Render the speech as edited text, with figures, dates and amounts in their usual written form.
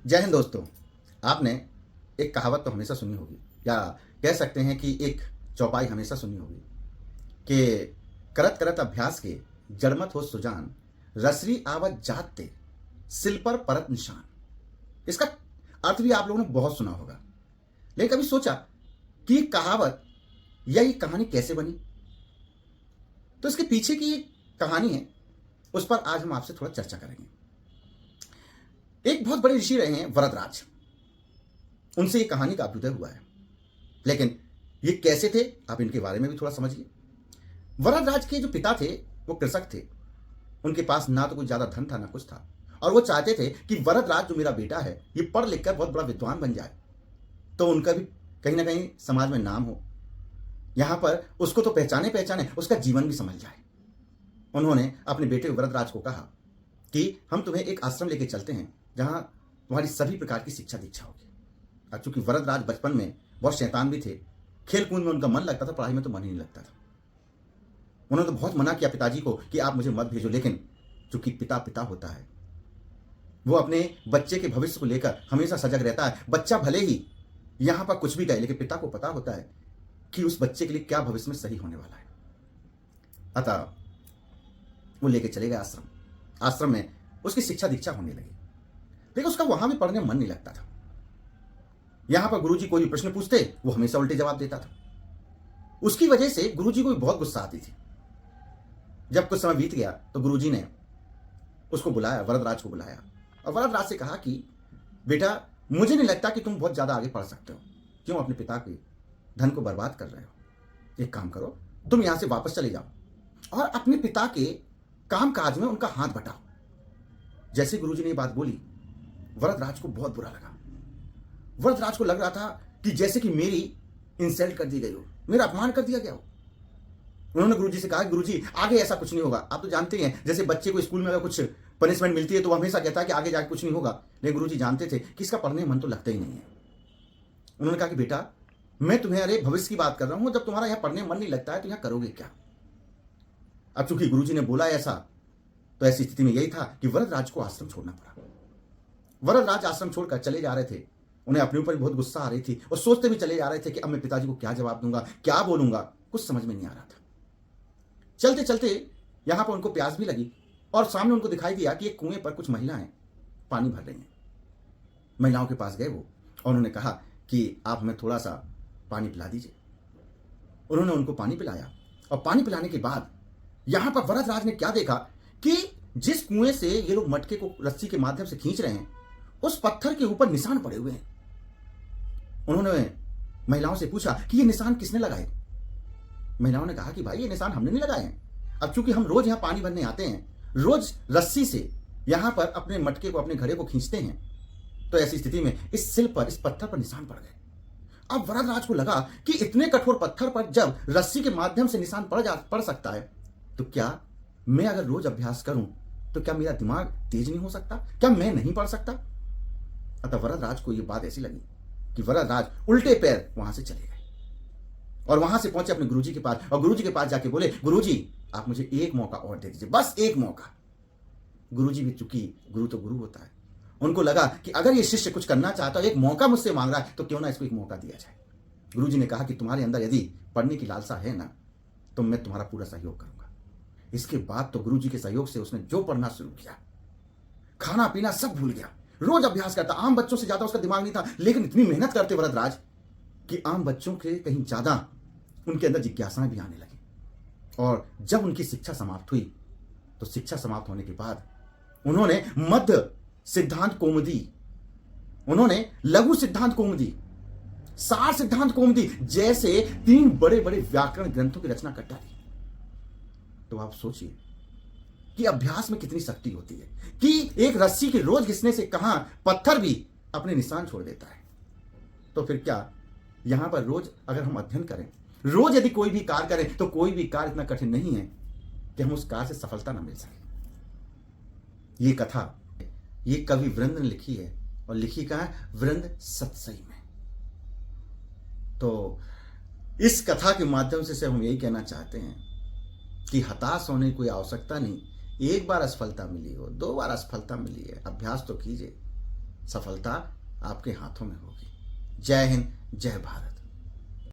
जय हिंद दोस्तों। आपने एक कहावत तो हमेशा सुनी होगी या कह सकते हैं कि एक चौपाई हमेशा सुनी होगी कि करत करत अभ्यास के जड़मत हो सुजान, रसरी आवत जात ते सिल पर परत निशान। इसका अर्थ भी आप लोगों ने बहुत सुना होगा, लेकिन कभी सोचा कि ये कहावत या ये कहानी कैसे बनी? तो इसके पीछे की एक कहानी है, उस पर आज हम आपसे थोड़ा चर्चा करेंगे। एक बहुत बड़े ऋषि रहे हैं वरदराज, उनसे ये कहानी का अभ्युदय हुआ है। लेकिन ये कैसे थे, आप इनके बारे में भी थोड़ा समझिए। वरदराज के जो पिता थे वो कृषक थे। उनके पास ना तो कुछ ज्यादा धन था ना कुछ था, और वो चाहते थे कि वरदराज जो मेरा बेटा है ये पढ़ लिख कर बहुत बड़ा विद्वान बन जाए, तो उनका भी कहीं ना कहीं समाज में नाम हो, यहां पर उसको तो पहचाने पहचाने, उसका जीवन भी समझ जाए। उन्होंने अपने बेटे वरदराज को कहा कि हम तुम्हें एक आश्रम लेके चलते हैं जहां तुम्हारी सभी प्रकार की शिक्षा दीक्षा होगी। अब चूंकि वरदराज बचपन में बहुत शैतान भी थे, खेल कूद में उनका मन लगता था, पढ़ाई में तो मन ही नहीं लगता था। उन्होंने तो बहुत मना किया पिताजी को कि आप मुझे मत भेजो, लेकिन चूंकि पिता पिता होता है, वो अपने बच्चे के भविष्य को लेकर हमेशा सजग रहता है। बच्चा भले ही यहां पर कुछ भी कहे, लेकिन पिता को पता होता है कि उस बच्चे के लिए क्या भविष्य में सही होने वाला है। अतः वो लेके चले गए आश्रम। आश्रम में उसकी शिक्षा दीक्षा होने लगी, लेकिन उसका वहां भी पढ़ने में मन नहीं लगता था। यहां पर गुरुजी कोई भी प्रश्न पूछते, वो हमेशा उल्टे जवाब देता था। उसकी वजह से गुरुजी को भी बहुत गुस्सा आती थी। जब कुछ समय बीत गया तो गुरुजी ने उसको बुलाया, वरदराज को बुलाया, और वरदराज से कहा कि बेटा, मुझे नहीं लगता कि तुम बहुत ज्यादा आगे पढ़ सकते हो। क्यों अपने पिता के धन को बर्बाद कर रहे हो? एक काम करो, तुम यहां से वापस चले जाओ और अपने पिता के काम काज में उनका हाथ बटाओ। जैसे गुरुजी ने ये बात बोली, वरदराज को बहुत बुरा लगा। वरदराज को लग रहा था कि जैसे कि मेरी इंसल्ट कर दी गई हो, मेरा अपमान कर दिया गया हो। उन्होंने गुरुजी से कहा, गुरुजी आगे ऐसा कुछ नहीं होगा। आप तो जानते हैं, जैसे बच्चे को स्कूल में अगर कुछ पनिशमेंट मिलती है तो वो हमेशा कहता है कि आगे जाके कुछ नहीं होगा, लेकिन गुरुजी जानते थे कि इसका पढ़ने में मन तो लगता ही नहीं है। उन्होंने कहा कि बेटा, मैं तुम्हें अरे भविष्य की बात कर रहा हूं, जब तुम्हारा यहां पढ़ने में मन नहीं लगता है तो यहां करोगे क्या? अब चूंकि गुरुजी ने बोला ऐसा, तो ऐसी स्थिति में यही था कि वरदराज को आश्रम छोड़ना पड़ा। वरदराज आश्रम छोड़कर चले जा रहे थे। उन्हें अपने ऊपर बहुत गुस्सा आ रही थी और सोचते भी चले जा रहे थे कि अब मैं पिताजी को क्या जवाब दूंगा, क्या बोलूंगा, कुछ समझ में नहीं आ रहा था। चलते चलते यहां पर उनको प्यास भी लगी और सामने उनको दिखाई दिया कि एक कुएं पर कुछ महिलाएं पानी भर रही हैं। महिलाओं के पास गए वो, और उन्होंने कहा कि आप हमें थोड़ा सा पानी पिला दीजिए। उन्होंने उनको पानी पिलाया, और पानी पिलाने के बाद यहां पर वरदराज ने क्या देखा कि जिस कुएं से ये लोग मटके को रस्सी के माध्यम से खींच रहे हैं, उस पत्थर के ऊपर निशान पड़े हुए हैं। उन्होंने महिलाओं से पूछा कि ये निशान किसने लगाए? महिलाओं ने कहा कि भाई, ये निशान हमने नहीं लगाए हैं। अब चूंकि हम रोज यहां पानी भरने आते हैं, रोज रस्सी से यहां पर अपने मटके को, अपने घड़े को खींचते हैं, तो ऐसी स्थिति में इस सिल पर, इस पत्थर पर निशान पड़ गए। अब वरदराज को लगा कि इतने कठोर पत्थर पर जब रस्सी के माध्यम से निशान पड़ सकता है, तो क्या मैं अगर रोज अभ्यास करूं तो क्या मेरा दिमाग तेज नहीं हो सकता? क्या मैं नहीं पढ़ सकता? अतः वरदराज को यह बात ऐसी लगी कि वरदराज उल्टे पैर वहां से चले गए और वहां से पहुंचे अपने गुरुजी के पास, और गुरुजी के पास जाके बोले, गुरुजी आप मुझे एक मौका और दे दीजिए, बस एक मौका। गुरुजी भी, चूंकि गुरु तो गुरु होता है, उनको लगा कि अगर ये शिष्य कुछ करना चाहता है, एक मौका मुझसे मांग रहा है, तो क्यों ना इसको एक मौका दिया जाए। गुरुजी ने कहा कि तुम्हारे अंदर यदि पढ़ने की लालसा है ना, तो मैं तुम्हारा पूरा सहयोग करूंगा। इसके बाद तो गुरुजी के सहयोग से उसने जो पढ़ना शुरू किया, खाना पीना सब भूल गया, रोज अभ्यास करता। आम बच्चों से ज्यादा उसका दिमाग नहीं था, लेकिन इतनी मेहनत करते वरदराज कि आम बच्चों के कहीं ज्यादा उनके अंदर जिज्ञासाएं भी आने लगी। और जब उनकी शिक्षा समाप्त हुई, तो शिक्षा समाप्त होने के बाद उन्होंने मध्य सिद्धांत कौमुदी, उन्होंने लघु सिद्धांत कौमुदी, सार सिद्धांत कौमुदी जैसे 3 बड़े बड़े व्याकरण ग्रंथों की रचना कर डाली। तो आप सोचिए कि अभ्यास में कितनी शक्ति होती है कि एक रस्सी के रोज घिसने से कहां पत्थर भी अपने निशान छोड़ देता है। तो फिर क्या यहां पर रोज अगर हम अध्ययन करें, रोज यदि कोई भी कार्य करें, तो कोई भी कार्य इतना कठिन नहीं है कि हम उस कार्य से सफलता ना मिल सके। ये कथा ये कवि वृंद ने लिखी है, और लिखी कहां है? वृंद सतसई में। तो इस कथा के माध्यम से हम यही कहना चाहते हैं कि हताश होने की कोई आवश्यकता नहीं। एक बार असफलता मिली हो, 2 बार असफलता मिली है, अभ्यास तो कीजिए, सफलता आपके हाथों में होगी। जय हिंद, जय भारत।